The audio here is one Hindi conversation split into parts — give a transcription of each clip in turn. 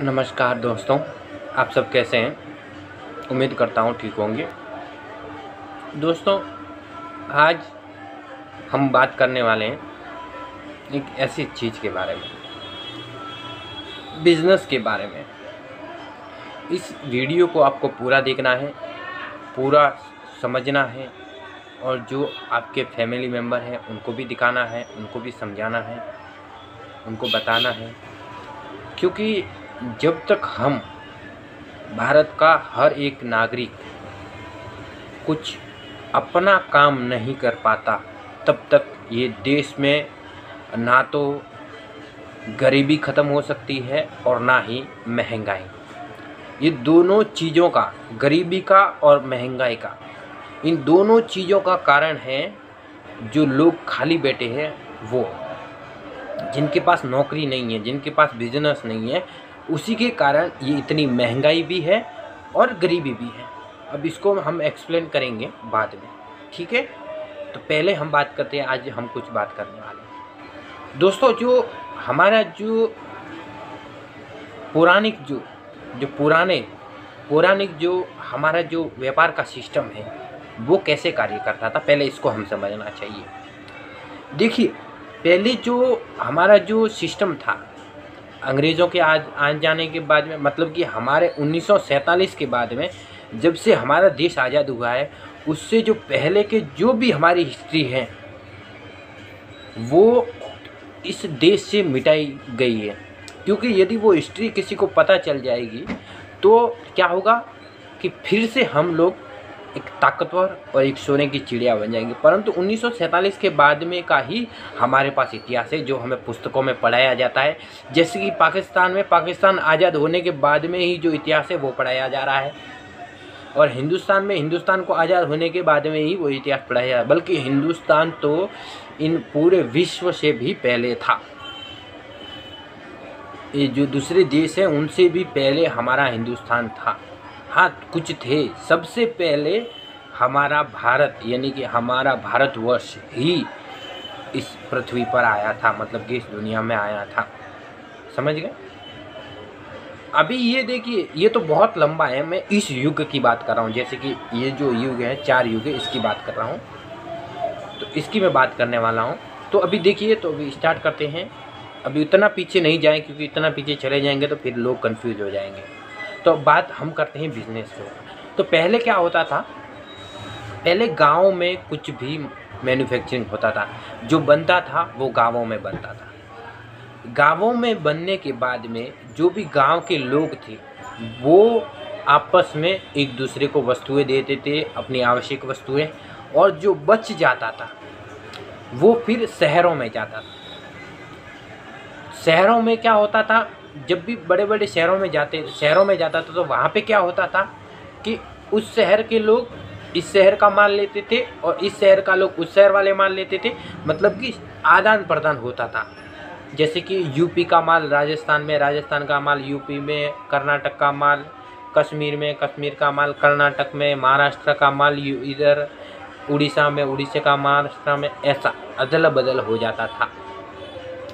नमस्कार दोस्तों, आप सब कैसे हैं। उम्मीद करता हूँ ठीक होंगे। दोस्तों, आज हम बात करने वाले हैं एक ऐसी चीज़ के बारे में, बिजनेस के बारे में। इस वीडियो को आपको पूरा देखना है, पूरा समझना है, और जो आपके फैमिली मेम्बर हैं उनको भी दिखाना है, उनको भी समझाना है, उनको बताना है। क्योंकि जब तक हम भारत का हर एक नागरिक कुछ अपना काम नहीं कर पाता, तब तक ये देश में ना तो गरीबी ख़त्म हो सकती है और ना ही महंगाई। ये दोनों चीज़ों का, गरीबी का और महंगाई का, इन दोनों चीज़ों का कारण है जो लोग खाली बैठे हैं, वो जिनके पास नौकरी नहीं है, जिनके पास बिजनेस नहीं है, उसी के कारण ये इतनी महंगाई भी है और गरीबी भी है। अब इसको हम एक्सप्लेन करेंगे बाद में, ठीक है। तो पहले हम बात करते हैं, आज हम कुछ बात करने वाले हैं दोस्तों। जो हमारा पौराणिक जो हमारा जो व्यापार का सिस्टम है वो कैसे कार्य करता था, पहले इसको हम समझना चाहिए। देखिए, पहले जो हमारा जो सिस्टम था, अंग्रेज़ों के आ जाने के बाद में, मतलब कि हमारे 1947 के बाद में, जब से हमारा देश आज़ाद हुआ है, उससे जो पहले के जो भी हमारी हिस्ट्री है वो इस देश से मिटाई गई है। क्योंकि यदि वो हिस्ट्री किसी को पता चल जाएगी तो क्या होगा कि फिर से हम लोग एक ताकतवर और एक सोने की चिड़िया बन जाएंगे। परंतु 1947 के बाद में का ही हमारे पास इतिहास है, जो हमें पुस्तकों में पढ़ाया जाता है। जैसे कि पाकिस्तान आज़ाद होने के बाद में ही जो इतिहास है वो पढ़ाया जा रहा है, और हिंदुस्तान को आज़ाद होने के बाद में ही वो इतिहास पढ़ाया जा रहा है। बल्कि हिंदुस्तान तो इन पूरे विश्व से भी पहले था। ये जो दूसरे देश हैं उनसे भी पहले हमारा हिंदुस्तान था। हाँ, कुछ थे, सबसे पहले हमारा भारत, यानी कि हमारा भारतवर्ष ही इस पृथ्वी पर आया था, मतलब कि इस दुनिया में आया था। समझ गए। अभी ये देखिए, ये तो बहुत लंबा है, मैं इस युग की बात कर रहा हूँ। जैसे कि ये जो युग है, 4 युग है, इसकी बात कर रहा हूँ, तो इसकी मैं बात करने वाला हूँ। तो अभी देखिए, तो अभी स्टार्ट करते हैं। अभी उतना पीछे नहीं जाएं, क्योंकि इतना पीछे चले जाएंगे तो फिर लोग कंफ्यूज हो जाएंगे। तो बात हम करते हैं बिजनेस को। तो पहले क्या होता था, पहले गाँव में कुछ भी मैन्युफैक्चरिंग होता था, जो बनता था वो गाँवों में बनता था। गाँवों में बनने के बाद में जो भी गांव के लोग थे वो आपस में एक दूसरे को वस्तुएं देते थे, अपनी आवश्यक वस्तुएं, और जो बच जाता था वो फिर शहरों में जाता था। शहरों में क्या होता था, जब भी बड़े बड़े शहरों में जाता था तो वहाँ पे क्या होता था कि उस शहर के लोग इस शहर का माल लेते थे और इस शहर का लोग उस शहर वाले माल लेते थे, मतलब कि आदान प्रदान होता था। जैसे कि यूपी का माल राजस्थान में, राजस्थान का माल यूपी में, कर्नाटक का माल कश्मीर में, कश्मीर का माल कर्नाटक में, महाराष्ट्र का माल इधर उड़ीसा में, उड़ीसा का महाराष्ट्र में, ऐसा अदल बदल हो जाता था।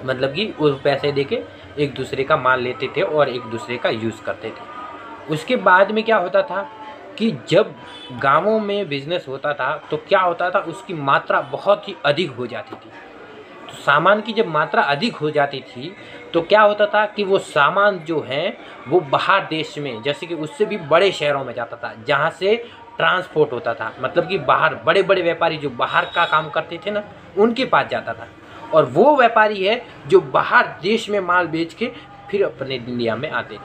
मतलब कि उस पैसे देके एक दूसरे का माल लेते थे और एक दूसरे का यूज़ करते थे। उसके बाद में क्या होता था कि जब गांवों में बिजनेस होता था तो क्या होता था, उसकी मात्रा बहुत ही अधिक हो जाती थी। तो सामान की जब मात्रा अधिक हो जाती थी तो क्या होता था कि वो सामान जो है वो बाहर देश में, जैसे कि उससे भी बड़े शहरों में जाता था, जहाँ से ट्रांसपोर्ट होता था। मतलब कि बाहर बड़े बड़े व्यापारी जो बाहर का काम करते थे ना, उनके पास जाता था। और वो व्यापारी है जो बाहर देश में माल बेच के फिर अपने इंडिया में आते थे।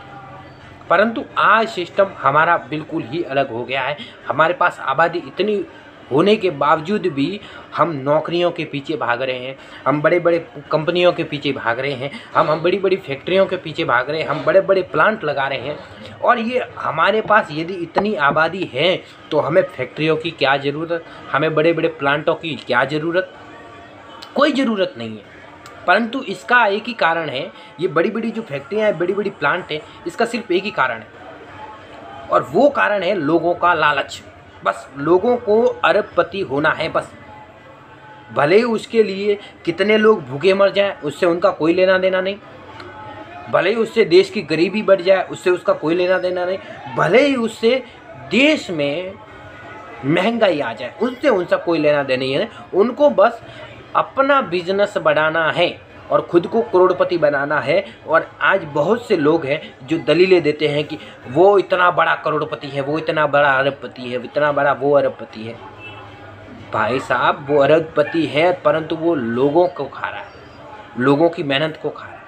परंतु आज सिस्टम हमारा बिल्कुल ही अलग हो गया है। हमारे पास आबादी इतनी होने के बावजूद भी हम नौकरियों के पीछे भाग रहे हैं, हम बड़े बड़े कंपनियों के पीछे भाग रहे हैं, हम बड़ी बड़ी फैक्ट्रियों के पीछे भाग रहे हैं, हम बड़े बड़े प्लांट लगा रहे हैं। और ये हमारे पास यदि इतनी आबादी है तो हमें फैक्ट्रियों की क्या ज़रूरत, हमें बड़े बड़े प्लांटों की क्या ज़रूरत, कोई ज़रूरत नहीं है। परंतु इसका एक ही कारण है, ये बड़ी बड़ी जो फैक्ट्रियाँ हैं, बड़ी बड़ी प्लांट हैं, इसका सिर्फ एक ही कारण है, और वो कारण है लोगों का लालच। बस लोगों को अरबपति होना है बस। भले ही उसके लिए कितने लोग भूखे मर जाएं, उससे उनका कोई लेना देना नहीं। भले ही उससे देश की गरीबी बढ़ जाए, उससे उसका कोई लेना देना नहीं, भले ही उससे देश में महंगाई आ जाए, उससे उनका कोई लेना देना नहीं है। उनको बस अपना बिजनेस बढ़ाना है और खुद को करोड़पति बनाना है। और आज बहुत से लोग हैं जो दलीलें देते हैं कि वो इतना बड़ा करोड़पति है, वो इतना बड़ा अरबपति है, इतना बड़ा वो अरबपति है। भाई साहब, वो अरबपति है परंतु वो लोगों को खा रहा है, लोगों की मेहनत को खा रहा है।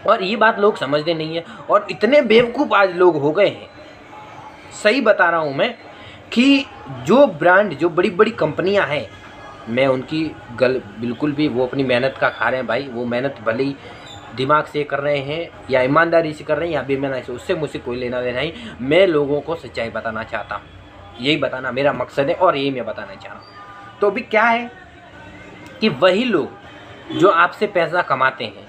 और ये बात लोग समझते नहीं है। और इतने बेवकूफ़ आज लोग हो गए हैं, सही बता रहा हूँ मैं, कि जो ब्रांड, जो बड़ी बड़ी कंपनियां हैं, मैं उनकी बिल्कुल भी, वो अपनी मेहनत का खा रहे हैं भाई। वो मेहनत भले ही दिमाग से कर रहे हैं या ईमानदारी से कर रहे हैं या बेईमानी से, उससे मुझसे कोई लेना देना नहीं। मैं लोगों को सच्चाई बताना चाहता हूँ, यही बताना मेरा मकसद है और यही मैं बताना चाह रहा हूँ। तो अभी क्या है कि वही लोग जो आपसे पैसा कमाते हैं,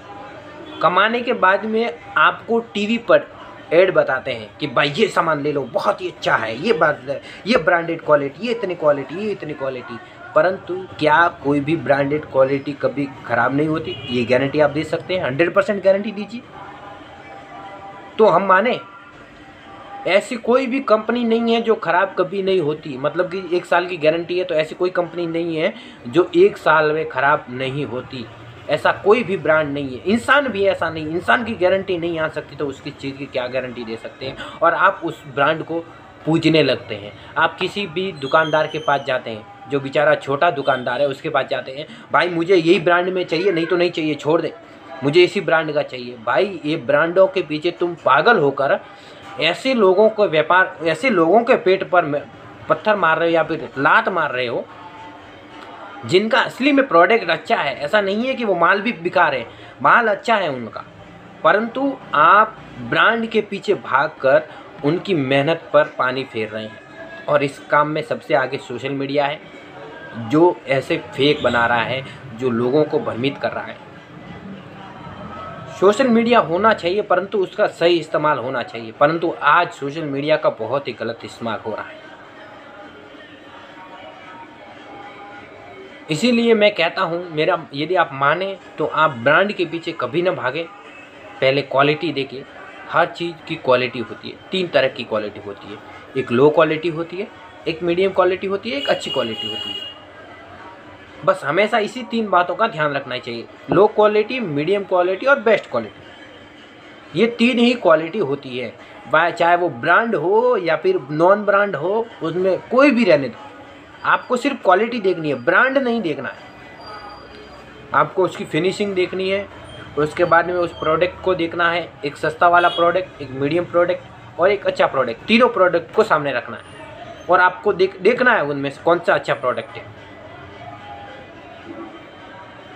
कमाने के बाद में आपको टीवी पर ऐड बताते हैं कि भाई ये सामान ले लो, बहुत ही अच्छा है, ये बात, ये ब्रांडेड क्वालिटी, ये इतनी क्वालिटी, ये इतनी क्वालिटी। परंतु क्या कोई भी ब्रांडेड क्वालिटी कभी ख़राब नहीं होती? ये गारंटी आप दे सकते हैं? 100% गारंटी दीजिए तो हम माने। ऐसी कोई भी कंपनी नहीं है जो ख़राब कभी नहीं होती। मतलब कि 1 साल की गारंटी है तो ऐसी कोई कंपनी नहीं है जो 1 साल में ख़राब नहीं होती। ऐसा कोई भी ब्रांड नहीं है। इंसान भी ऐसा नहीं, इंसान की गारंटी नहीं आ सकती तो उसकी चीज़ की क्या गारंटी दे सकते हैं? और आप उस ब्रांड को पूजने लगते हैं। आप किसी भी दुकानदार के पास जाते हैं, जो बेचारा छोटा दुकानदार है उसके पास जाते हैं, भाई मुझे यही ब्रांड में चाहिए, नहीं तो नहीं चाहिए, छोड़ दे, मुझे इसी ब्रांड का चाहिए। भाई ये ब्रांडों के पीछे तुम पागल होकर ऐसे लोगों को व्यापार, ऐसे लोगों के पेट पर पत्थर मार रहे हो या फिर लात मार रहे हो जिनका असली में प्रोडक्ट अच्छा है। ऐसा नहीं है कि वो माल भी बिका रहे हैं, माल अच्छा है उनका, परंतु आप ब्रांड के पीछे भागकर उनकी मेहनत पर पानी फेर रहे हैं। और इस काम में सबसे आगे सोशल मीडिया है, जो ऐसे फेक बना रहा है, जो लोगों को भ्रमित कर रहा है। सोशल मीडिया होना चाहिए परंतु उसका सही इस्तेमाल होना चाहिए, परंतु आज सोशल मीडिया का बहुत ही गलत इस्तेमाल हो रहा है। इसीलिए मैं कहता हूँ, मेरा यदि आप माने तो आप ब्रांड के पीछे कभी ना भागें, पहले क्वालिटी देखिए। हर चीज़ की क्वालिटी होती है, 3 तरह की क्वालिटी होती है। एक लो क्वालिटी होती है, एक मीडियम क्वालिटी होती है, एक अच्छी क्वालिटी होती है। बस हमेशा इसी 3 बातों का ध्यान रखना चाहिए, लो क्वालिटी, मीडियम क्वालिटी और बेस्ट क्वालिटी। ये 3 ही क्वालिटी होती है, चाहे वो ब्रांड हो या फिर नॉन ब्रांड हो, उसमें कोई भी रहने दो। आपको सिर्फ क्वालिटी देखनी है, ब्रांड नहीं देखना है। आपको उसकी फिनिशिंग देखनी है, उसके बाद में उस प्रोडक्ट को देखना है, एक सस्ता वाला प्रोडक्ट, एक मीडियम प्रोडक्ट और एक अच्छा प्रोडक्ट। तीनों प्रोडक्ट को सामने रखना है और आपको देखना है उनमें से कौन सा अच्छा प्रोडक्ट है।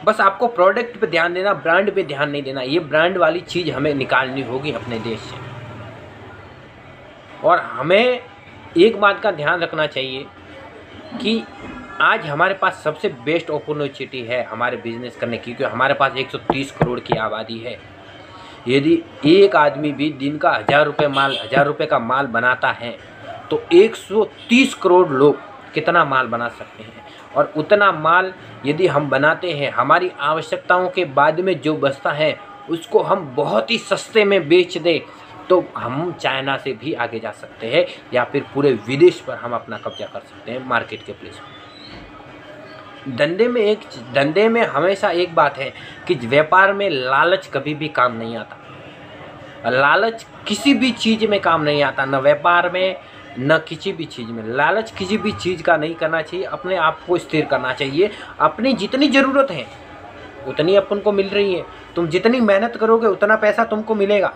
बस आपको प्रोडक्ट पे ध्यान देना, ब्रांड पे ध्यान नहीं देना। ये ब्रांड वाली चीज़ हमें निकालनी होगी अपने देश से। और हमें एक बात का ध्यान रखना चाहिए कि आज हमारे पास सबसे बेस्ट अपॉर्चुनिटी है हमारे बिजनेस करने की, क्योंकि हमारे पास 130 करोड़ की आबादी है। यदि एक आदमी भी दिन का 1000 रुपये का माल बनाता है तो 130 करोड़ लोग कितना माल बना सकते हैं। और उतना माल यदि हम बनाते हैं, हमारी आवश्यकताओं के बाद में जो बचता है उसको हम बहुत ही सस्ते में बेच दें तो हम चाइना से भी आगे जा सकते हैं या फिर पूरे विदेश पर हम अपना कब्जा कर सकते हैं मार्केट के प्लेस में। धंधे में हमेशा एक बात है कि व्यापार में लालच कभी भी काम नहीं आता। लालच किसी भी चीज़ में काम नहीं आता, न व्यापार में न किसी भी चीज़ में। लालच किसी भी चीज़ का नहीं करना चाहिए, अपने आप को स्थिर करना चाहिए। अपनी जितनी ज़रूरत है उतनी अपन को मिल रही है, तुम जितनी मेहनत करोगे उतना पैसा तुमको मिलेगा।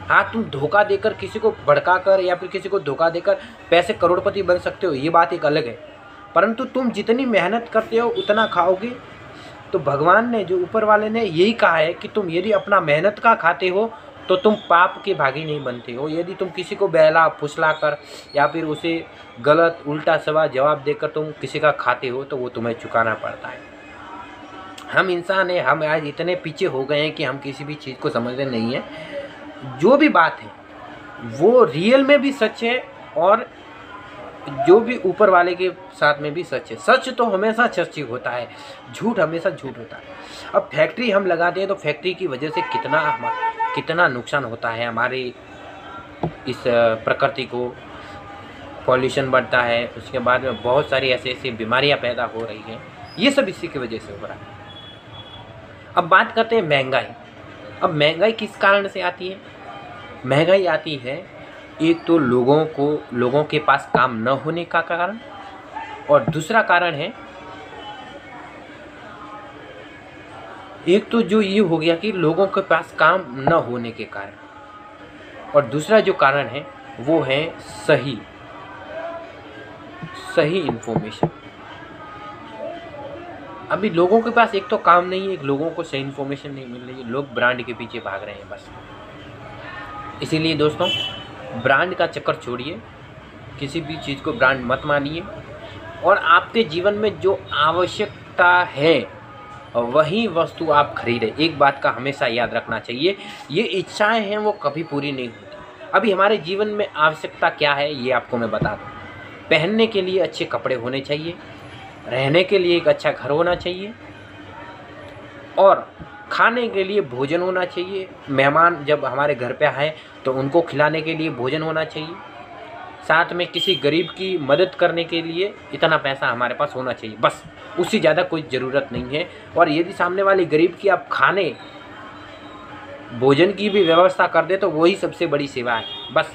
हाँ, तुम धोखा देकर किसी को भड़का कर या फिर किसी को धोखा देकर पैसे करोड़पति बन सकते हो, ये बात एक अलग है, परंतु तुम जितनी मेहनत करते हो उतना खाओगे। तो भगवान ने, जो ऊपर वाले ने यही कहा है कि तुम यदि अपना मेहनत का खाते हो तो तुम पाप के भागी नहीं बनते हो। यदि तुम किसी को बहला फुसला कर या फिर उसे गलत उल्टा सवाल जवाब देकर तुम किसी का खाते हो तो वो तुम्हें चुकाना पड़ता है। हम इंसान हैं, हम आज इतने पीछे हो गए हैं कि हम किसी भी चीज़ को समझते नहीं हैं। जो भी बात है वो रियल में भी सच है और जो भी ऊपर वाले के साथ में भी सच है। सच तो हमेशा सच ही होता है, झूठ हमेशा झूठ होता है। अब फैक्ट्री हम लगाते हैं तो फैक्ट्री की वजह से कितना कितना नुकसान होता है हमारे इस प्रकृति को। पॉल्यूशन बढ़ता है, उसके बाद में बहुत सारी ऐसी ऐसी बीमारियां पैदा हो रही हैं, ये सब इसी की वजह से हो रहा है। अब बात करते हैं महंगाई। अब महंगाई किस कारण से आती है? महंगाई आती है एक तो लोगों के पास काम न होने का कारण, और दूसरा कारण है एक तो जो ये हो गया कि लोगों के पास काम न होने के कारण, और दूसरा जो कारण है वो है सही इन्फॉर्मेशन। अभी लोगों के पास एक तो काम नहीं है, एक लोगों को सही इन्फॉर्मेशन नहीं मिल रही है, लोग ब्रांड के पीछे भाग रहे हैं बस। इसीलिए दोस्तों, ब्रांड का चक्कर छोड़िए, किसी भी चीज़ को ब्रांड मत मानिए, और आपके जीवन में जो आवश्यकता है वही वस्तु आप खरीदें। एक बात का हमेशा याद रखना चाहिए, ये इच्छाएं हैं वो कभी पूरी नहीं होती। अभी हमारे जीवन में आवश्यकता क्या है ये आपको मैं बता दूँ। पहनने के लिए अच्छे कपड़े होने चाहिए, रहने के लिए एक अच्छा घर होना चाहिए, और खाने के लिए भोजन होना चाहिए। मेहमान जब हमारे घर पे आए तो उनको खिलाने के लिए भोजन होना चाहिए। साथ में किसी गरीब की मदद करने के लिए इतना पैसा हमारे पास होना चाहिए, बस। उससे ज़्यादा कोई ज़रूरत नहीं है। और यदि सामने वाले गरीब की आप खाने भोजन की भी व्यवस्था कर दे तो वही सबसे बड़ी सेवा है, बस।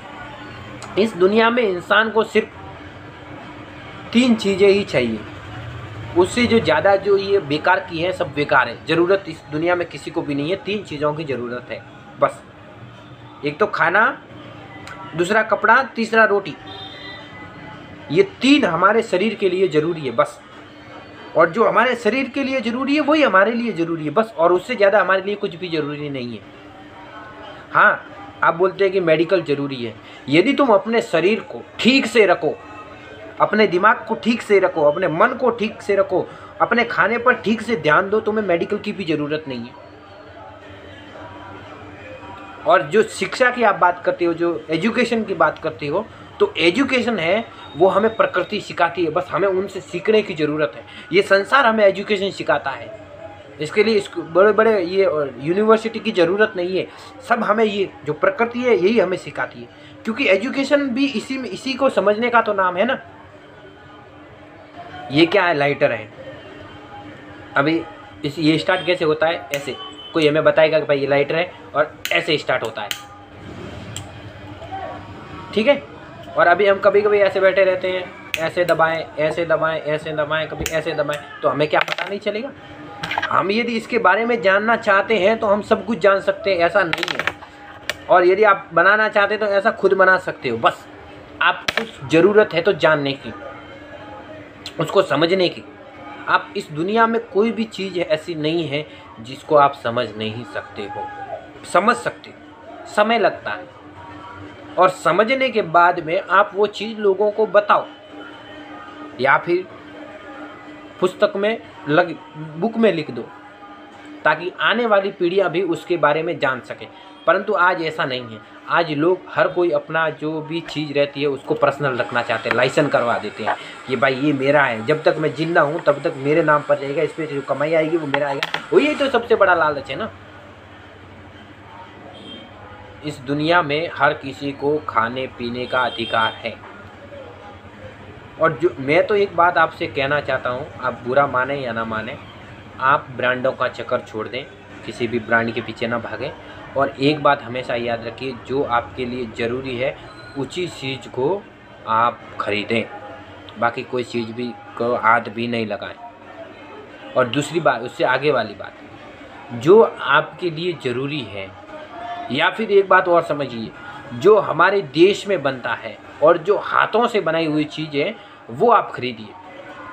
इस दुनिया में इंसान को सिर्फ 3 चीज़ें ही चाहिए, उससे जो ज़्यादा जो ये बेकार की है सब बेकार है। ज़रूरत इस दुनिया में किसी को भी नहीं है, 3 चीज़ों की ज़रूरत है बस। एक तो खाना, दूसरा कपड़ा, तीसरा रोटी। ये 3 हमारे शरीर के लिए ज़रूरी है बस। और जो हमारे शरीर के लिए ज़रूरी है वही हमारे लिए ज़रूरी है बस, और उससे ज़्यादा हमारे लिए कुछ भी ज़रूरी नहीं है। हाँ, आप बोलते हैं कि मेडिकल ज़रूरी है। यदि तुम अपने शरीर को ठीक से रखो, अपने दिमाग को ठीक से रखो, अपने मन को ठीक से रखो, अपने खाने पर ठीक से ध्यान दो, तुम्हें मेडिकल की भी ज़रूरत नहीं है। और जो शिक्षा की आप बात करते हो, जो एजुकेशन की बात करते हो, तो एजुकेशन है वो हमें प्रकृति सिखाती है, बस हमें उनसे सीखने की ज़रूरत है। ये संसार हमें एजुकेशन सिखाता है, इसके लिए बड़े बड़े ये यूनिवर्सिटी की ज़रूरत नहीं है। सब हमें ये जो प्रकृति है यही हमें सिखाती है, क्योंकि एजुकेशन भी इसी को समझने का तो नाम है ना। ये क्या है? लाइटर है। अभी ये स्टार्ट कैसे होता है? ऐसे कोई हमें बताएगा कि भाई ये लाइटर है, और ऐसे स्टार्ट होता है, ठीक है। और अभी हम कभी कभी ऐसे बैठे रहते हैं, ऐसे दबाएं, ऐसे दबाएं, ऐसे दबाएं, कभी ऐसे दबाएं, तो हमें क्या पता नहीं चलेगा? हम यदि इसके बारे में जानना चाहते हैं तो हम सब कुछ जान सकते हैं, ऐसा नहीं है। और यदि आप बनाना चाहते हैं तो ऐसा खुद बना सकते हो, बस आपको ज़रूरत है तो जानने की, उसको समझने की। आप इस दुनिया में कोई भी चीज़ ऐसी नहीं है जिसको आप समझ नहीं सकते हो। समझ सकते हो, समय लगता है, और समझने के बाद में आप वो चीज़ लोगों को बताओ, या फिर पुस्तक में बुक में लिख दो, ताकि आने वाली पीढ़ियां भी उसके बारे में जान सकें। परंतु आज ऐसा नहीं है। आज लोग हर कोई अपना जो भी चीज़ रहती है उसको पर्सनल रखना चाहते हैं, लाइसेंस करवा देते हैं कि भाई ये मेरा है, जब तक मैं जिंदा हूँ तब तक मेरे नाम पर रहेगा, इस पर जो कमाई आएगी वो मेरा आएगा। वही तो सबसे बड़ा लालच है ना। इस दुनिया में हर किसी को खाने पीने का अधिकार है। और जो मैं तो एक बात आपसे कहना चाहता हूँ, आप बुरा माने या ना माने, आप ब्रांडों का चक्कर छोड़ दें, किसी भी ब्रांड के पीछे ना भागें। और एक बात हमेशा याद रखिए, जो आपके लिए ज़रूरी है उसी चीज़ को आप खरीदें, बाकी कोई चीज़ भी को हाथ भी नहीं लगाएं। और दूसरी बात, उससे आगे वाली बात, जो आपके लिए ज़रूरी है, या फिर एक बात और समझिए, जो हमारे देश में बनता है और जो हाथों से बनाई हुई चीज़ें वो आप खरीदिए,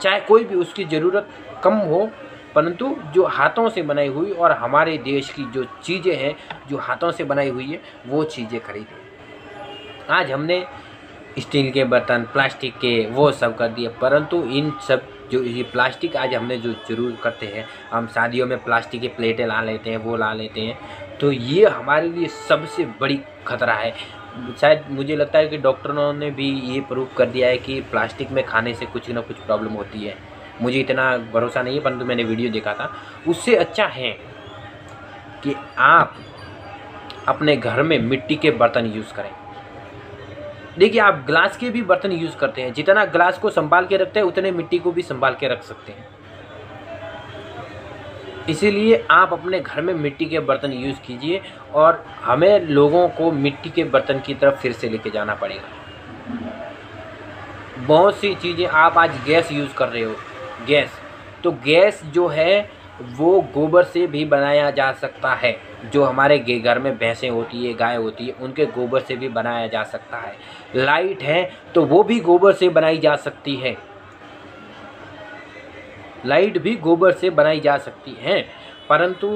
चाहे कोई भी उसकी ज़रूरत कम हो, परंतु जो हाथों से बनाई हुई और हमारे देश की जो चीज़ें हैं जो हाथों से बनाई हुई है वो चीज़ें खरीदें। आज हमने स्टील के बर्तन, प्लास्टिक के, वो सब कर दिए, परंतु इन सब जो ये प्लास्टिक आज हमने जो जरूर करते हैं, हम शादियों में प्लास्टिक की प्लेटें ला लेते हैं, वो ला लेते हैं, तो ये हमारे लिए सबसे बड़ी खतरा है। शायद मुझे लगता है कि डॉक्टरों ने भी ये प्रूव कर दिया है कि प्लास्टिक में खाने से कुछ ना कुछ प्रॉब्लम होती है। मुझे इतना भरोसा नहीं है, परंतु मैंने वीडियो देखा था। उससे अच्छा है कि आप अपने घर में मिट्टी के बर्तन यूज़ करें। देखिए, आप ग्लास के भी बर्तन यूज़ करते हैं, जितना ग्लास को संभाल के रखते हैं उतने मिट्टी को भी संभाल के रख सकते हैं। इसीलिए आप अपने घर में मिट्टी के बर्तन यूज़ कीजिए और हमें लोगों को मिट्टी के बर्तन की तरफ फिर से लेके जाना पड़ेगा। बहुत सी चीज़ें, आप आज गैस यूज़ कर रहे हो, गैस, तो गैस जो है वो गोबर से भी बनाया जा सकता है। जो हमारे घर में भैंसें होती है, गाय होती है, उनके गोबर से भी बनाया जा सकता है। लाइट है तो वो भी गोबर से बनाई जा सकती है, लाइट भी गोबर से बनाई जा सकती है। परंतु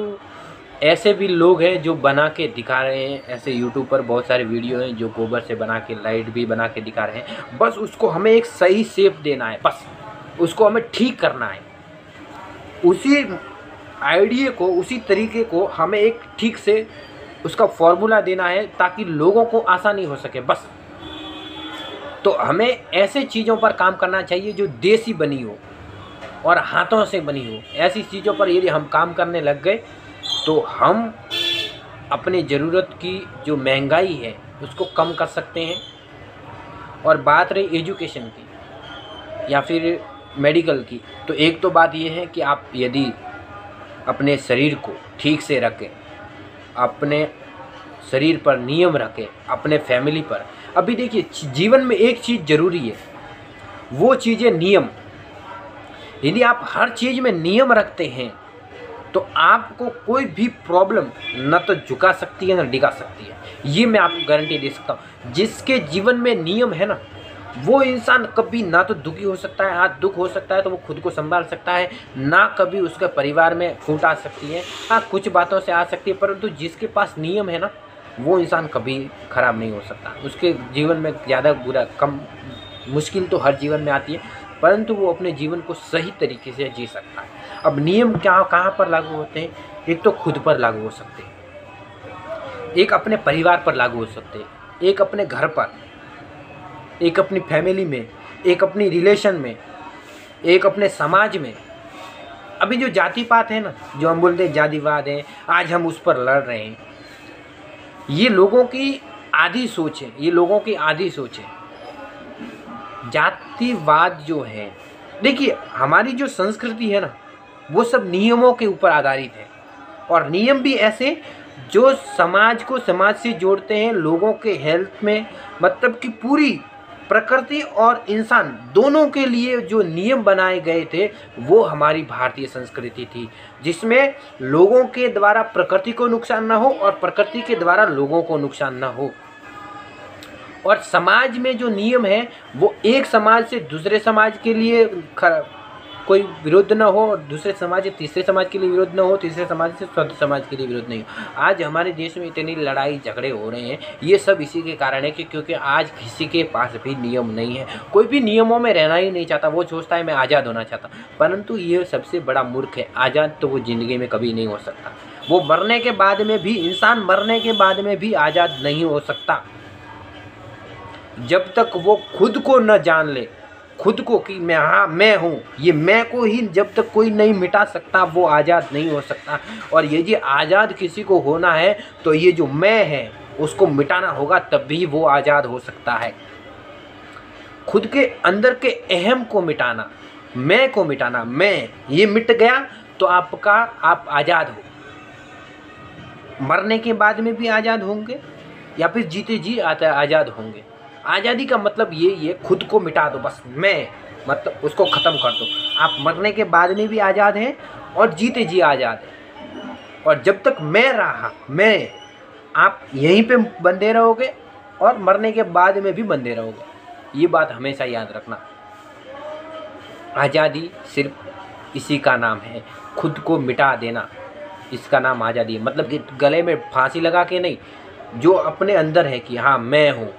ऐसे भी लोग हैं जो बना के दिखा रहे हैं, ऐसे यूट्यूब पर बहुत सारे वीडियो हैं जो गोबर से बना के लाइट भी बना के दिखा रहे हैं। बस उसको हमें एक सही शेप देना है, बस उसको हमें ठीक करना है, उसी आइडिया को, उसी तरीके को हमें एक ठीक से उसका फॉर्मूला देना है ताकि लोगों को आसानी हो सके बस। तो हमें ऐसे चीज़ों पर काम करना चाहिए जो देसी बनी हो और हाथों से बनी हो। ऐसी चीज़ों पर यदि हम काम करने लग गए तो हम अपने ज़रूरत की जो महंगाई है उसको कम कर सकते हैं। और बात रही एजुकेशन की या फिर मेडिकल की, तो एक तो बात ये है कि आप यदि अपने शरीर को ठीक से रखें, अपने शरीर पर नियम रखें, अपने फैमिली पर। अभी देखिए, जीवन में एक चीज़ ज़रूरी है, वो चीज़ है नियम। यदि आप हर चीज़ में नियम रखते हैं तो आपको कोई भी प्रॉब्लम न तो झुका सकती है न डिगा सकती है। ये मैं आपको गारंटी दे सकता हूँ। जिसके जीवन में नियम है ना, वो इंसान कभी ना तो दुखी हो सकता है, आज दुख हो सकता है तो वो खुद को संभाल सकता है, ना कभी उसके परिवार में फूट आ सकती है। हाँ, कुछ बातों से आ सकती है, परंतु जिसके पास नियम है ना, वो इंसान कभी खराब नहीं हो सकता। उसके जीवन में ज़्यादा बुरा कम मुश्किल तो हर जीवन में आती है, परंतु वो अपने जीवन को सही तरीके से जी सकता है। अब नियम क्या कहाँ पर लागू होते हैं? एक तो खुद पर लागू हो सकते हैं, एक अपने परिवार पर लागू हो सकते हैं, एक अपने घर पर, एक अपनी फैमिली में, एक अपनी रिलेशन में, एक अपने समाज में। अभी जो जाति पात है ना, जो हम बोलते हैं जातिवाद है, आज हम उस पर लड़ रहे हैं। ये लोगों की आधी सोच है, ये लोगों की आधी सोच है। जातिवाद जो है, देखिए हमारी जो संस्कृति है ना, वो सब नियमों के ऊपर आधारित है। और नियम भी ऐसे जो समाज को समाज से जोड़ते हैं, लोगों के हेल्थ में, मतलब कि पूरी प्रकृति और इंसान दोनों के लिए जो नियम बनाए गए थे वो हमारी भारतीय संस्कृति थी, जिसमें लोगों के द्वारा प्रकृति को नुकसान ना हो और प्रकृति के द्वारा लोगों को नुकसान ना हो। और समाज में जो नियम है वो एक समाज से दूसरे समाज के लिए कोई विरोध न हो, और दूसरे समाज से तीसरे समाज के लिए विरोध न हो, तीसरे समाज से चौथे समाज के लिए विरोध नहीं हो। आज हमारे देश में इतनी लड़ाई झगड़े हो रहे हैं, ये सब इसी के कारण है कि क्योंकि आज किसी के पास भी नियम नहीं है। कोई भी नियमों में रहना ही नहीं चाहता, वो सोचता है मैं आज़ाद होना चाहता, परंतु ये सबसे बड़ा मूर्ख है। आज़ाद तो वो ज़िंदगी में कभी नहीं हो सकता। वो मरने के बाद में भी, इंसान मरने के बाद में भी आज़ाद नहीं हो सकता जब तक वो खुद को न जान ले, खुद को कि मैं, हाँ मैं हूँ। ये मैं को ही जब तक कोई नहीं मिटा सकता वो आज़ाद नहीं हो सकता। और ये जी आज़ाद किसी को होना है तो ये जो मैं है उसको मिटाना होगा, तब भी वो आज़ाद हो सकता है। खुद के अंदर के अहम को मिटाना, मैं को मिटाना, मैं ये मिट गया तो आप आज़ाद हो। मरने के बाद में भी आज़ाद होंगे या फिर जीते जी आज़ाद होंगे। आज़ादी का मतलब ये खुद को मिटा दो, बस मैं, मतलब उसको ख़त्म कर दो। आप मरने के बाद में भी आज़ाद हैं और जीते जी आज़ाद हैं। और जब तक मैं रहा, मैं, आप यहीं पे बंधे रहोगे और मरने के बाद में भी बंधे रहोगे। ये बात हमेशा याद रखना। आज़ादी सिर्फ इसी का नाम है, खुद को मिटा देना, इसका नाम आज़ादी है। मतलब कि गले में फांसी लगा के नहीं, जो अपने अंदर है कि हाँ मैं हूँ,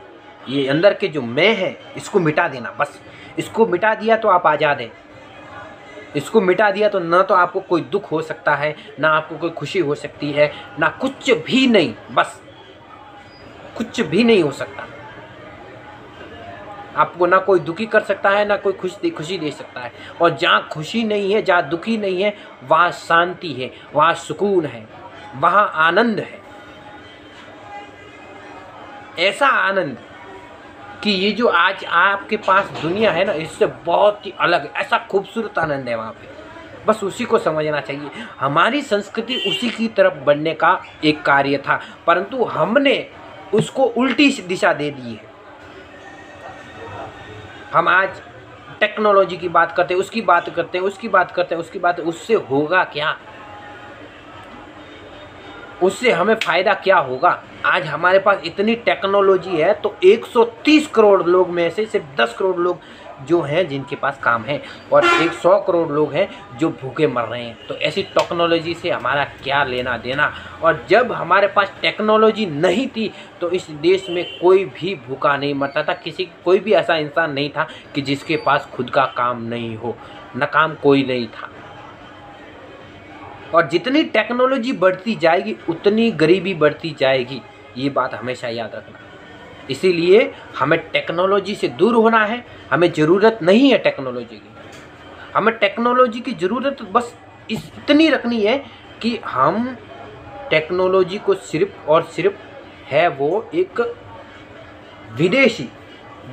ये अंदर के जो मैं है इसको मिटा देना, बस। इसको मिटा दिया तो आप आज़ाद हैं। इसको मिटा दिया तो ना तो आपको कोई दुख हो सकता है, ना आपको कोई खुशी हो सकती है, ना कुछ भी नहीं, बस कुछ भी नहीं हो सकता। आपको ना कोई दुखी कर सकता है, ना कोई खुशी दे सकता है। और जहाँ खुशी नहीं है, जहाँ दुखी नहीं है, वहाँ शांति है, वहाँ सुकून है, वहाँ आनंद है। ऐसा आनंद कि ये जो आज आपके पास दुनिया है ना, इससे बहुत ही अलग है, ऐसा खूबसूरत आनंद है वहाँ पे। बस उसी को समझना चाहिए। हमारी संस्कृति उसी की तरफ बढ़ने का एक कार्य था, परंतु हमने उसको उल्टी दिशा दे दी है। हम आज टेक्नोलॉजी की बात करते हैं, उसकी बात करते हैं, उसकी बात करते हैं, उसकी बात, उससे होगा क्या? उससे हमें फ़ायदा क्या होगा? आज हमारे पास इतनी टेक्नोलॉजी है तो 130 करोड़ लोग में से सिर्फ 10 करोड़ लोग जो हैं जिनके पास काम है, और 100 करोड़ लोग हैं जो भूखे मर रहे हैं। तो ऐसी टेक्नोलॉजी से हमारा क्या लेना देना? और जब हमारे पास टेक्नोलॉजी नहीं थी तो इस देश में कोई भी भूखा नहीं मरता था। कोई भी ऐसा इंसान नहीं था कि जिसके पास खुद का काम नहीं हो, न काम कोई नहीं था। और जितनी टेक्नोलॉजी बढ़ती जाएगी उतनी गरीबी बढ़ती जाएगी, ये बात हमेशा याद रखना। इसीलिए हमें टेक्नोलॉजी से दूर होना है। हमें ज़रूरत नहीं है टेक्नोलॉजी की। हमें टेक्नोलॉजी की ज़रूरत बस इतनी रखनी है कि हम टेक्नोलॉजी को सिर्फ और सिर्फ है वो एक विदेशी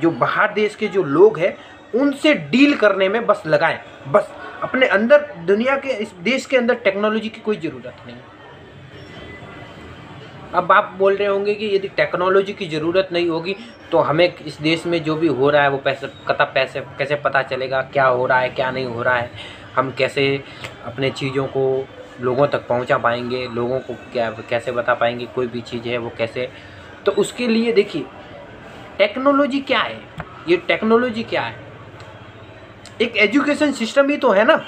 जो बाहर देश के जो लोग हैं उनसे डील करने में बस लगाएं। बस अपने अंदर, दुनिया के इस देश के अंदर टेक्नोलॉजी की कोई ज़रूरत नहीं। अब आप बोल रहे होंगे कि यदि टेक्नोलॉजी की ज़रूरत नहीं होगी तो हमें इस देश में जो भी हो रहा है वो कैसे पता चलेगा, क्या हो रहा है क्या नहीं हो रहा है, हम कैसे अपने चीज़ों को लोगों तक पहुंचा पाएंगे, लोगों को कैसे बता पाएंगे कोई भी चीज़ है वो कैसे। तो उसके लिए देखिए टेक्नोलॉजी क्या है, ये टेक्नोलॉजी क्या है? एक एजुकेशन सिस्टम ही तो है ना,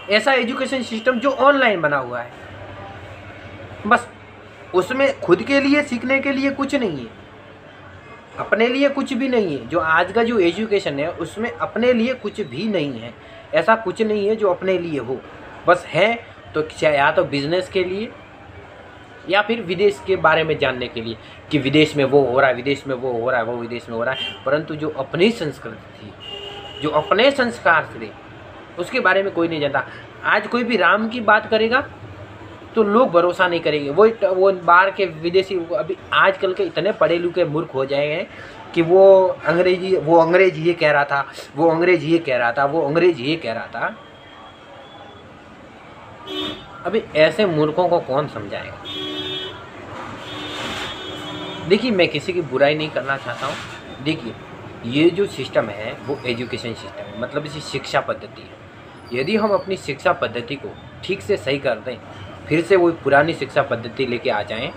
ऐसा एजुकेशन सिस्टम जो ऑनलाइन बना हुआ है। बस उसमें खुद के लिए सीखने के लिए कुछ नहीं है, अपने लिए कुछ भी नहीं है। जो आज का जो एजुकेशन है उसमें अपने लिए कुछ भी नहीं है। ऐसा कुछ नहीं है जो अपने लिए हो। बस है तो या तो बिजनेस के लिए या फिर विदेश के बारे में जानने के लिए कि विदेश में वो हो रहा है, विदेश में वो हो रहा है, वो विदेश में हो रहा है। परंतु जो अपनी संस्कृति थी, जो अपने संस्कार थे, उसके बारे में कोई नहीं जानता। आज कोई भी राम की बात करेगा तो लोग भरोसा नहीं करेंगे। वो बाहर के विदेशी अभी आजकल के इतने पढ़े लिखे मूर्ख हो जाए हैं कि वो अंग्रेज ये कह रहा था, वो अंग्रेज ये कह रहा था, वो अंग्रेज ये कह रहा था। अभी ऐसे मूर्खों को कौन समझाएगा? देखिए मैं किसी की बुराई नहीं करना चाहता हूँ। देखिए ये जो सिस्टम है वो एजुकेशन सिस्टम है, मतलब इसी शिक्षा पद्धति है। यदि हम अपनी शिक्षा पद्धति को ठीक से सही कर दें, फिर से वही पुरानी शिक्षा पद्धति लेके आ जाएं,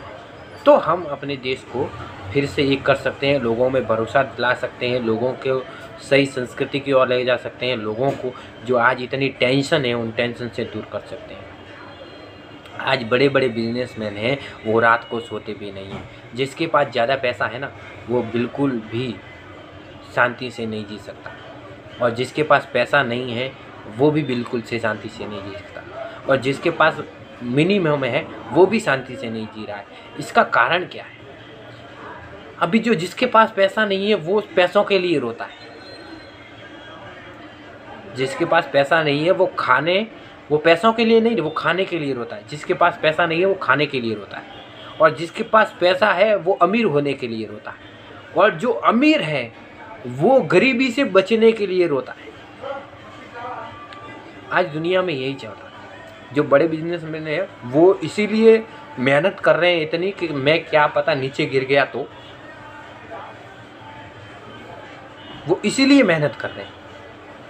तो हम अपने देश को फिर से एक कर सकते हैं, लोगों में भरोसा दिला सकते हैं, लोगों को सही संस्कृति की ओर ले जा सकते हैं, लोगों को जो आज इतनी टेंशन है उन टेंशन से दूर कर सकते हैं। आज बड़े बड़े बिजनेसमैन हैं वो रात को सोते भी नहीं हैं। जिसके पास ज़्यादा पैसा है ना वो बिल्कुल भी शांति से नहीं जी सकता, और जिसके पास पैसा नहीं है वो भी बिल्कुल से शांति से नहीं जी सकता, और जिसके पास मिनिमम है वो भी शांति से नहीं जी रहा है। इसका कारण क्या है? अभी जो जिसके पास पैसा नहीं है वो पैसों के लिए रोता है। जिसके पास पैसा नहीं है वो पैसों के लिए नहीं, वो खाने के लिए रोता है। जिसके पास पैसा नहीं है वो खाने के लिए रोता है, और जिसके पास पैसा है वो अमीर होने के लिए रोता है, और जो अमीर है वो गरीबी से बचने के लिए रोता है। आज दुनिया में यही चल रहा है। जो बड़े बिजनेसमैन हैं वो इसीलिए मेहनत कर रहे हैं इतनी कि मैं क्या पता नीचे गिर गया तो, वो इसीलिए मेहनत कर रहे हैं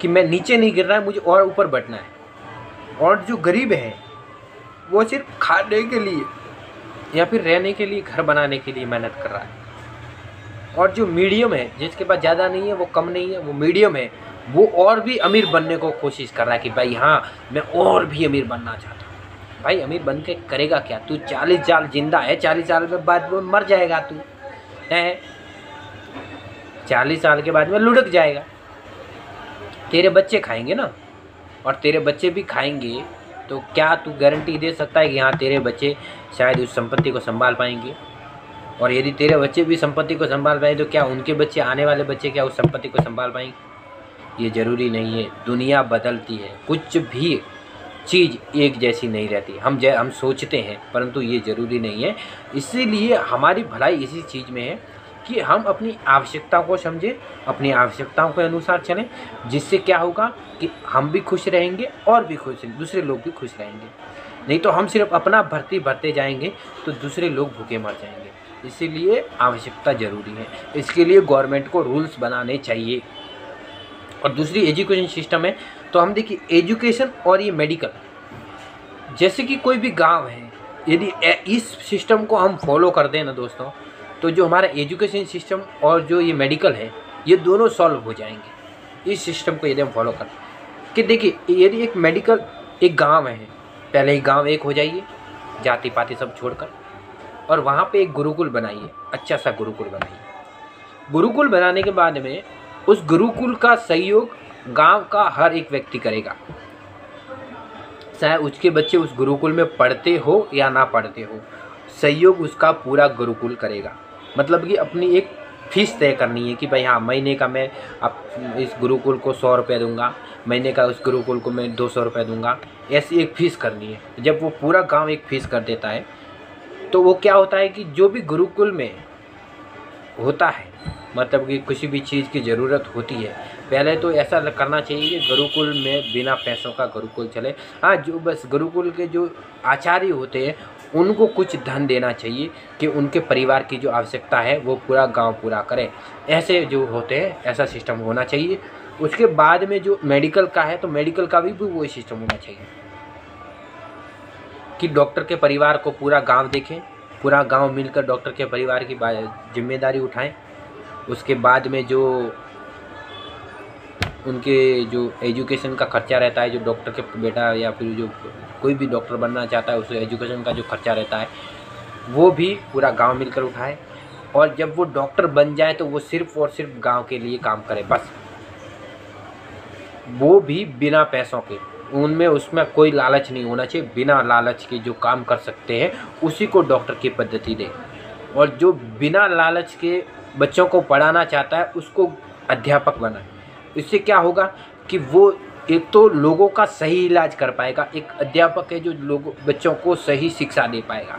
कि मैं नीचे नहीं गिरना है, मुझे और ऊपर बढ़ना है। और जो गरीब हैं वो सिर्फ खाने के लिए या फिर रहने के लिए, घर बनाने के लिए मेहनत कर रहा है। और जो मीडियम है, जिसके पास ज़्यादा नहीं है वो कम नहीं है, वो मीडियम है, वो और भी अमीर बनने को कोशिश कर रहा है कि भाई हाँ मैं और भी अमीर बनना चाहता हूँ। भाई अमीर बन के करेगा क्या? तू 40 साल जिंदा है, 40 साल के बाद वो मर जाएगा। तू है 40 साल के बाद में लुढ़क जाएगा। तेरे बच्चे खाएंगे ना, और तेरे बच्चे भी खाएंगे, तो क्या तू गारंटी दे सकता है कि हाँ तेरे बच्चे शायद उस संपत्ति को संभाल पाएंगे? और यदि तेरे बच्चे भी संपत्ति को संभाल पाए तो क्या उनके बच्चे, आने वाले बच्चे क्या उस संपत्ति को संभाल पाएंगे? ये ज़रूरी नहीं है। दुनिया बदलती है, कुछ भी चीज़ एक जैसी नहीं रहती। हम सोचते हैं, परंतु ये ज़रूरी नहीं है। इसीलिए हमारी भलाई इसी चीज़ में है कि हम अपनी आवश्यकताओं को समझें, अपनी आवश्यकताओं के अनुसार चलें, जिससे क्या होगा कि हम भी खुश रहेंगे और भी खुश, दूसरे लोग भी खुश रहेंगे। नहीं तो हम सिर्फ अपना भरते जाएंगे तो दूसरे लोग भूखे मर जाएंगे। इसीलिए आवश्यकता ज़रूरी है। इसके लिए गवर्नमेंट को रूल्स बनाने चाहिए। और दूसरी एजुकेशन सिस्टम है, तो हम देखिए एजुकेशन और ये मेडिकल, जैसे कि कोई भी गांव है, यदि इस सिस्टम को हम फॉलो कर दें ना दोस्तों, तो जो हमारा एजुकेशन सिस्टम और जो ये मेडिकल है, ये दोनों सॉल्व हो जाएंगे इस सिस्टम को यदि हम फॉलो करें। कि देखिए यदि एक मेडिकल, एक गांव है, पहले ही गांव एक हो जाइए, जाति पाति सब छोड़कर, और वहाँ पे एक गुरुकुल बनाइए, अच्छा सा गुरुकुल बनाइए। गुरुकुल बनाने के बाद में उस गुरुकुल का सहयोग गांव का हर एक व्यक्ति करेगा, चाहे उसके बच्चे उस गुरुकुल में पढ़ते हो या ना पढ़ते हो, सहयोग उसका पूरा गुरुकुल करेगा। मतलब कि अपनी एक फ़ीस तय करनी है कि भाई हाँ, महीने का मैं अब इस गुरुकुल को 100 रुपये दूँगा, महीने का उस गुरुकुल को मैं 200 रुपये दूँगा, ऐसी एक फ़ीस करनी है। जब वो पूरा गांव एक फ़ीस कर देता है, तो वो क्या होता है कि जो भी गुरुकुल में होता है, मतलब कि किसी भी चीज़ की ज़रूरत होती है, पहले तो ऐसा करना चाहिए कि गुरुकुल में बिना पैसों का गुरुकुल चले। हाँ, जो बस गुरुकुल के जो आचार्य होते हैं उनको कुछ धन देना चाहिए कि उनके परिवार की जो आवश्यकता है वो पूरा गांव पूरा करे। ऐसे जो होते हैं, ऐसा सिस्टम होना चाहिए। उसके बाद में जो मेडिकल का है, तो मेडिकल का भी वही सिस्टम होना चाहिए कि डॉक्टर के परिवार को पूरा गाँव देखें, पूरा गांव मिलकर डॉक्टर के परिवार की जिम्मेदारी उठाएं। उसके बाद में जो उनके जो एजुकेशन का खर्चा रहता है, जो डॉक्टर के बेटा या फिर जो कोई भी डॉक्टर बनना चाहता है, उस एजुकेशन का जो खर्चा रहता है वो भी पूरा गांव मिलकर उठाए। और जब वो डॉक्टर बन जाए तो वो सिर्फ और सिर्फ गांव के लिए काम करे, बस, वो भी बिना पैसों के। उनमें उसमें कोई लालच नहीं होना चाहिए। बिना लालच के जो काम कर सकते हैं उसी को डॉक्टर की पद्धति दे। और जो बिना लालच के बच्चों को पढ़ाना चाहता है उसको अध्यापक बनाए। इससे क्या होगा कि वो एक तो लोगों का सही इलाज कर पाएगा, एक अध्यापक है जो लोगों बच्चों को सही शिक्षा दे पाएगा।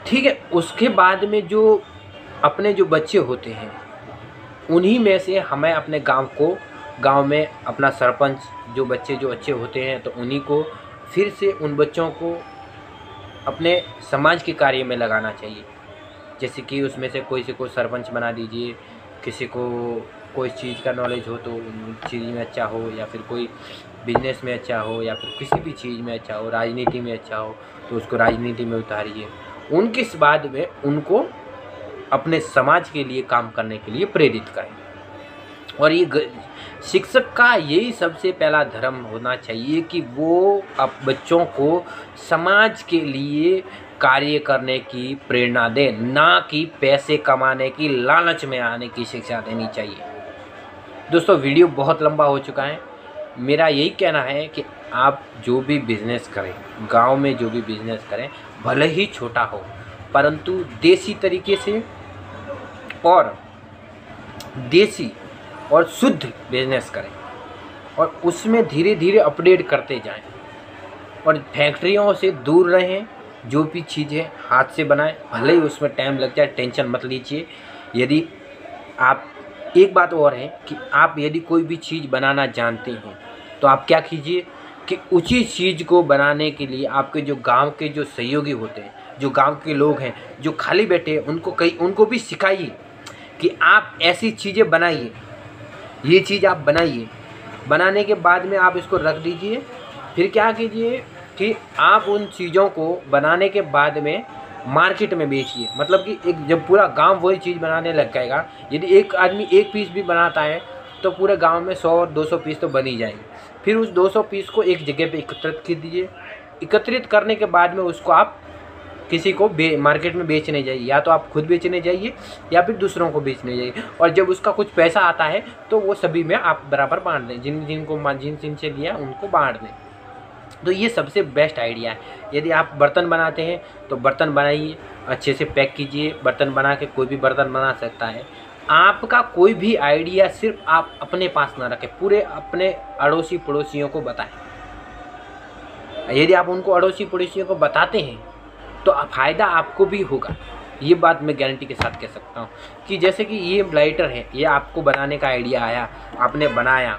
ठीक है। उसके बाद में जो अपने जो बच्चे होते हैं, उन्हीं में से हमें अपने गांव में अपना सरपंच, जो बच्चे जो अच्छे होते हैं, तो उन्हीं को फिर से उन बच्चों को अपने समाज के कार्य में लगाना चाहिए। जैसे कि उसमें से कोई से को सरपंच बना दीजिए, किसी को कोई चीज़ का नॉलेज हो तो चीज़ में अच्छा हो, या फिर कोई बिजनेस में अच्छा हो, या फिर किसी भी चीज़ में अच्छा हो, राजनीति में अच्छा हो तो उसको राजनीति में उतारिए। उनके बाद में उनको अपने समाज के लिए काम करने के लिए प्रेरित करें। और ये शिक्षक का यही सबसे पहला धर्म होना चाहिए कि वो अब बच्चों को समाज के लिए कार्य करने की प्रेरणा दे, ना कि पैसे कमाने की लालच में आने की शिक्षा देनी चाहिए। दोस्तों, वीडियो बहुत लंबा हो चुका है। मेरा यही कहना है कि आप जो भी बिज़नेस करें, गांव में जो भी बिज़नेस करें, भले ही छोटा हो, परंतु देसी तरीके से और देसी और शुद्ध बिजनेस करें, और उसमें धीरे धीरे अपडेट करते जाएं, और फैक्ट्रियों से दूर रहें। जो भी चीज़ें हाथ से बनाएं, भले ही उसमें टाइम लग जाए, टेंशन मत लीजिए। यदि आप, एक बात और है कि आप यदि कोई भी चीज़ बनाना जानते हैं तो आप क्या कीजिए कि उसी चीज़ को बनाने के लिए आपके जो गांव के जो सहयोगी होते हैं, जो गांव के लोग हैं जो खाली बैठे हैं, उनको भी सिखाइए कि आप ऐसी चीज़ें बनाइए, ये चीज़ आप बनाइए। बनाने के बाद में आप इसको रख दीजिए। फिर क्या कीजिए कि आप उन चीज़ों को बनाने के बाद में मार्केट में बेचिए। मतलब कि एक जब पूरा गांव वही चीज़ बनाने लग जाएगा, यदि एक आदमी एक पीस भी बनाता है तो पूरे गांव में 100 और 200 पीस तो बन ही जाएंगे। फिर उस 200 पीस को एक जगह पे एकत्रित कर दीजिए। एकत्रित करने के बाद में उसको आप किसी को मार्केट में बेचने जाइए, या तो आप खुद बेचने जाइए या फिर दूसरों को बेचने जाइए। और जब उसका कुछ पैसा आता है तो वो सभी में आप बराबर बांट दें, जिनसे लिया उनको बांट दें। तो ये सबसे बेस्ट आइडिया है। यदि आप बर्तन बनाते हैं तो बर्तन बनाइए, अच्छे से पैक कीजिए। बर्तन बना के कोई भी बर्तन बना सकता है, आपका कोई भी आइडिया सिर्फ आप अपने पास ना रखें, पूरे अपने अड़ोसी पड़ोसियों को बताएं। यदि आप उनको अड़ोसी पड़ोसियों को बताते हैं तो फ़ायदा आपको भी होगा। ये बात मैं गारंटी के साथ कह सकता हूँ कि जैसे कि ये लाइटर है, ये आपको बनाने का आइडिया आया, आपने बनाया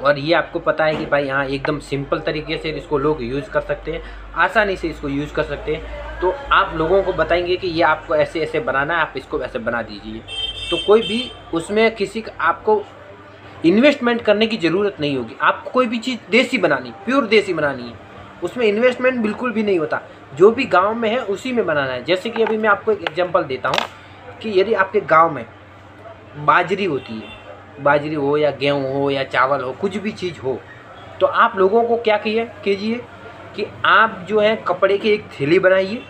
और ये आपको पता है कि भाई हाँ एकदम सिंपल तरीके से इसको लोग यूज़ कर सकते हैं, आसानी से इसको यूज़ कर सकते हैं, तो आप लोगों को बताएंगे कि ये आपको ऐसे ऐसे बनाना है, आप इसको ऐसे बना दीजिए। तो कोई भी उसमें किसी का आपको इन्वेस्टमेंट करने की ज़रूरत नहीं होगी। आपको कोई भी चीज़ देसी बनानी, प्योर देसी बनानी है, उसमें इन्वेस्टमेंट बिल्कुल भी नहीं होता। जो भी गांव में है उसी में बनाना है। जैसे कि अभी मैं आपको एक एग्जांपल देता हूँ कि यदि आपके गांव में बाजरी होती है, बाजरी हो या गेहूँ हो या चावल हो, कुछ भी चीज़ हो, तो आप लोगों को क्या कीजिए कि आप जो है कपड़े की एक थैली बनाइए,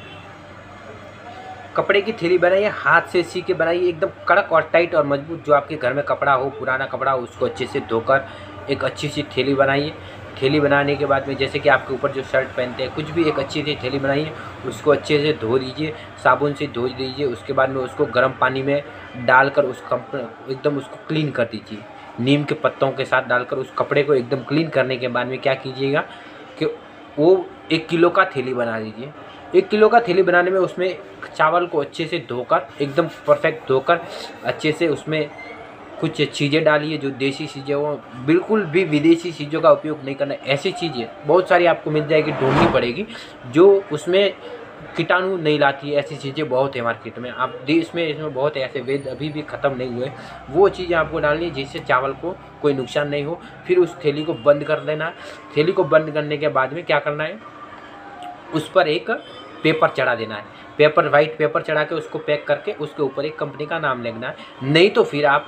कपड़े की थैली बनाइए, हाथ से सी के बनाइए, एकदम कड़क और टाइट और मजबूत। जो आपके घर में कपड़ा हो, पुराना कपड़ा हो, उसको अच्छे से धोकर एक अच्छी सी थैली बनाइए। थैली बनाने के बाद में जैसे कि आपके ऊपर जो शर्ट पहनते हैं, कुछ भी एक अच्छी सी थैली बनाइए, उसको अच्छे से धो दीजिए, साबुन से धो दीजिए। उसके बाद में उसको गर्म पानी में डालकर एकदम उसको क्लीन कर दीजिए, नीम के पत्तों के साथ डालकर उस कपड़े को एकदम क्लीन करने के बाद में क्या कीजिएगा कि वो 1 किलो का थैली बना लीजिए। 1 किलो का थैली बनाने में उसमें चावल को अच्छे से धोकर, एकदम परफेक्ट धोकर, अच्छे से उसमें कुछ चीज़ें डालिए जो देसी चीज़ें हो, बिल्कुल भी विदेशी चीज़ों का उपयोग नहीं करना। ऐसी चीज़ें बहुत सारी आपको मिल जाएगी, ढूंढनी पड़ेगी जो उसमें कीटाणु नहीं लाती है। ऐसी चीज़ें बहुत है मार्केट में, आप देश में इसमें बहुत ऐसे वेद अभी भी ख़त्म नहीं हुए। वो चीज़ें आपको डालनी है जिससे चावल को कोई नुकसान नहीं हो। फिर उस थैली को बंद कर देना है। थैली को बंद करने के बाद में क्या करना है, उस पर एक पेपर चढ़ा देना है, पेपर, वाइट पेपर चढ़ा के उसको पैक करके उसके ऊपर एक कंपनी का नाम लिखना है। नहीं तो फिर आप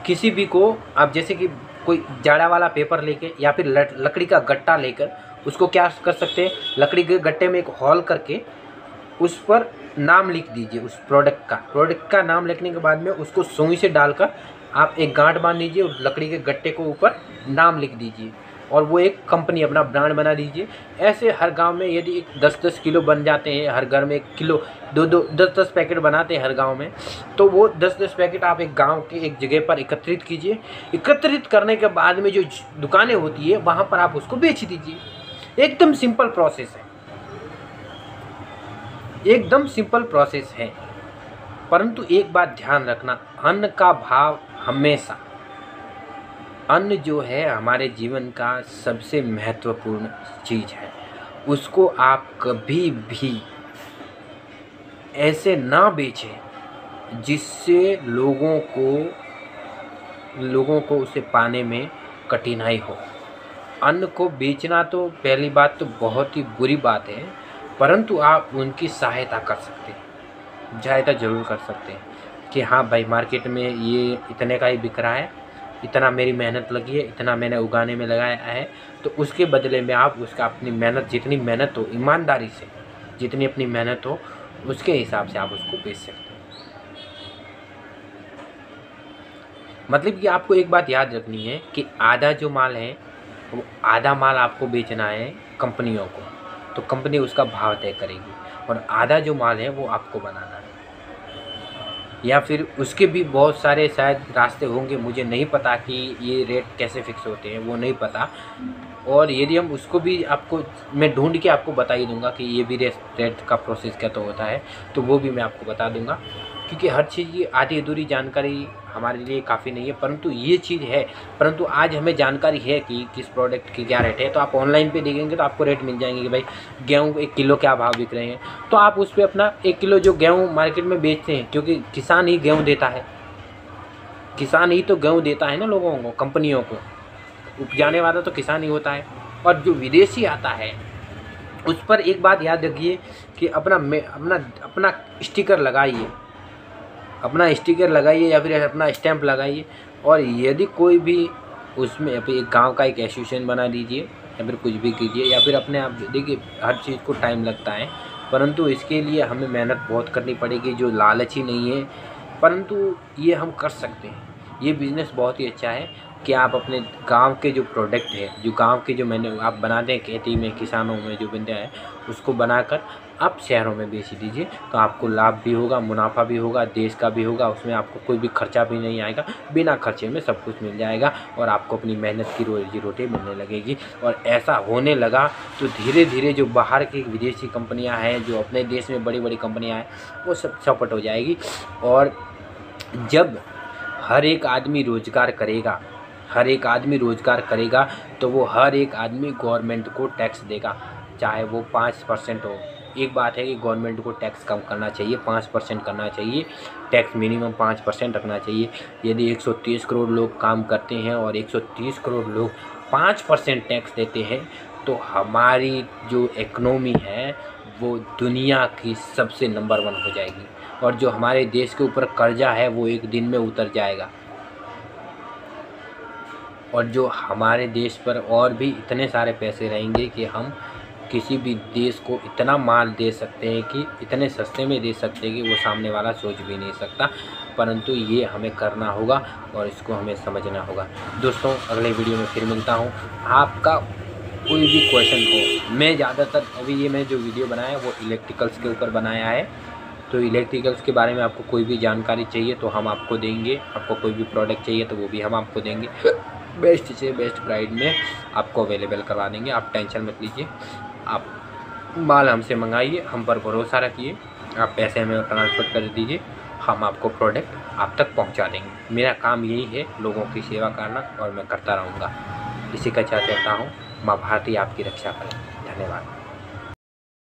किसी भी को, आप जैसे कि कोई जाड़ा वाला पेपर लेके या फिर लकड़ी का गट्टा लेकर उसको क्या कर सकते हैं, लकड़ी के गट्टे में एक होल करके उस पर नाम लिख दीजिए, उस प्रोडक्ट का नाम लिखने के बाद में उसको सुई से डालकर आप एक गांठ बांध दीजिए और लकड़ी के गट्टे को ऊपर नाम लिख दीजिए और वो एक कंपनी, अपना ब्रांड बना दीजिए। ऐसे हर गांव में यदि 10-10 किलो बन जाते हैं, हर घर में 1 किलो, 2-2, 10-10 पैकेट बनाते हैं हर गांव में, तो वो 10-10 पैकेट आप एक गांव के एक जगह पर एकत्रित कीजिए। एकत्रित करने के बाद में जो दुकानें होती है वहाँ पर आप उसको बेच दीजिए। एकदम सिंपल प्रोसेस है, एकदम सिंपल प्रोसेस है। परंतु एक बात ध्यान रखना, अन्न का भाव हमेशा, अन्न जो है हमारे जीवन का सबसे महत्वपूर्ण चीज़ है, उसको आप कभी भी ऐसे ना बेचें जिससे लोगों को उसे पाने में कठिनाई हो। अन्न को बेचना तो पहली बात तो बहुत ही बुरी बात है, परंतु आप उनकी सहायता कर सकते हैं, सहायता ज़रूर कर सकते हैं कि हाँ भाई मार्केट में ये इतने का ही बिक रहा है, इतना मेरी मेहनत लगी है, इतना मैंने उगाने में लगाया है, तो उसके बदले में आप उसका अपनी मेहनत, जितनी मेहनत हो, ईमानदारी से जितनी अपनी मेहनत हो उसके हिसाब से आप उसको बेच सकते हैं। मतलब कि आपको एक बात याद रखनी है कि आधा जो माल है वो आधा माल आपको बेचना है कंपनियों को, तो कंपनी उसका भाव तय करेगी, और आधा जो माल है वो आपको बनाना है। या फिर उसके भी बहुत सारे शायद रास्ते होंगे, मुझे नहीं पता कि ये रेट कैसे फिक्स होते हैं, वो नहीं पता। और यदि हम उसको भी आपको मैं ढूंढ के आपको बता ही दूंगा कि ये भी रेट का प्रोसेस क्या तो होता है, तो वो भी मैं आपको बता दूंगा, क्योंकि हर चीज़ की आधी अधूरी जानकारी हमारे लिए काफ़ी नहीं है, परंतु ये चीज़ है। परंतु आज हमें जानकारी है कि किस प्रोडक्ट की क्या रेट है, तो आप ऑनलाइन पे देखेंगे तो आपको रेट मिल जाएंगे कि भाई गेहूँ 1 किलो क्या भाव बिक रहे हैं, तो आप उस पर अपना 1 किलो जो गेहूँ मार्केट में बेचते हैं, क्योंकि किसान ही गेहूँ देता है, किसान ही तो गेहूँ देता है ना लोगों को, कंपनियों को, उपजाने वाला तो किसान ही होता है। और जो विदेशी आता है उस पर एक बात याद रखिए कि अपना स्टिकर लगाइए, अपना स्टिकर लगाइए या फिर अपना स्टैंप लगाइए। और यदि कोई भी उसमें एक गांव का एक एसोसिएशन बना लीजिए या फिर कुछ भी कीजिए, या फिर अपने आप, देखिए हर चीज़ को टाइम लगता है, परंतु इसके लिए हमें मेहनत बहुत करनी पड़ेगी, जो लालची नहीं है, परंतु ये हम कर सकते हैं। ये बिज़नेस बहुत ही अच्छा है कि आप अपने गांव के जो प्रोडक्ट है, जो गांव के जो मैंने आप बनाते हैं खेती में, किसानों में जो बनते हैं, उसको बनाकर आप शहरों में बेच दीजिए। तो आपको लाभ भी होगा, मुनाफा भी होगा, देश का भी होगा, उसमें आपको कोई भी खर्चा भी नहीं आएगा, बिना खर्चे में सब कुछ मिल जाएगा और आपको अपनी मेहनत की रोजी रोटी मिलने लगेगी। और ऐसा होने लगा तो धीरे धीरे जो बाहर की विदेशी कंपनियां हैं, जो अपने देश में बड़ी बड़ी कंपनियां हैं, वो सब चौपट हो जाएगी। और जब हर एक आदमी रोजगार करेगा, हर एक आदमी रोजगार करेगा, तो वो हर एक आदमी गवर्नमेंट को टैक्स देगा, चाहे वो 5% हो। एक बात है कि गवर्नमेंट को टैक्स कम करना चाहिए, 5% करना चाहिए, टैक्स मिनिमम 5% रखना चाहिए। यदि 130 करोड़ लोग काम करते हैं और 130 करोड़ लोग 5% टैक्स देते हैं, तो हमारी जो इकोनॉमी है वो दुनिया की सबसे नंबर 1 हो जाएगी। और जो हमारे देश के ऊपर कर्जा है वो एक दिन में उतर जाएगा। और जो हमारे देश पर और भी इतने सारे पैसे रहेंगे कि हम किसी भी देश को इतना माल दे सकते हैं कि इतने सस्ते में दे सकते हैं कि वो सामने वाला सोच भी नहीं सकता। परंतु ये हमें करना होगा और इसको हमें समझना होगा। दोस्तों, अगले वीडियो में फिर मिलता हूँ। आपका कोई भी क्वेश्चन हो, मैं ज़्यादातर अभी ये मैं जो वीडियो बनाया है वो इलेक्ट्रिकल्स के ऊपर बनाया है, तो इलेक्ट्रिकल्स के बारे में आपको कोई भी जानकारी चाहिए तो हम आपको देंगे। आपको कोई भी प्रोडक्ट चाहिए तो वो भी हम आपको देंगे, बेस्ट से बेस्ट प्राइस में आपको अवेलेबल करवा देंगे। आप टेंशन मत लीजिए, आप माल हमसे मंगाइए, हम पर भरोसा रखिए, आप पैसे हमें ट्रांसफ़र कर दीजिए, हम आपको प्रोडक्ट आप तक पहुंचा देंगे। मेरा काम यही है, लोगों की सेवा करना, और मैं करता रहूँगा। इसी का चाहता हूँ। माँ भारती आपकी रक्षा करें। धन्यवाद।